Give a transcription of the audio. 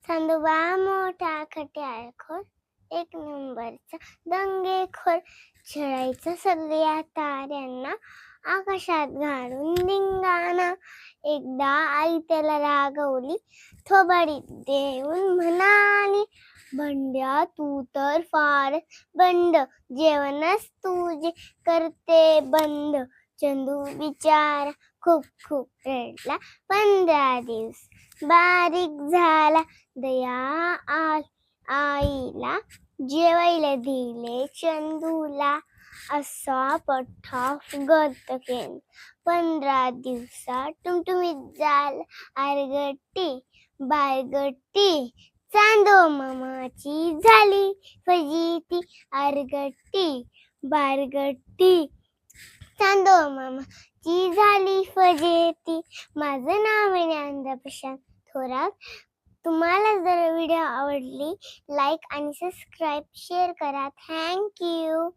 चांदोबा मोठा खट्याळखोर, एक नंबरचा दंगेखोर, छळायचा सगळ्या ताऱ्यांना, आकाशात घालून धिंगाणा. एकदा आई त्याला रागवली, थोबाडीत देऊन म्हणाली, भंड्या तू तर फार बंड, जेवणच तुझे करते बंद. चंदू बिचारा खूप खूप रडला, 15 दिवस बारीक झाला. दया आईला जेवायला दिले चंदूला, असा पठ्ठा फुगत केला. 15 दिवसात टुमटुमीत झाला आरगट्टी बारगट्टी. चांदो मामाची झाली फजिती, आरगट्टी बारगट्टी. चांदो मामाची झाली फजिती. माझं नाव आहे ज्ञानदा प्रशांत थोरात. तुम्हाला जर व्हिडिओ आवडली, लाईक आणि सबस्क्राईब शेअर करा. थँक्यू.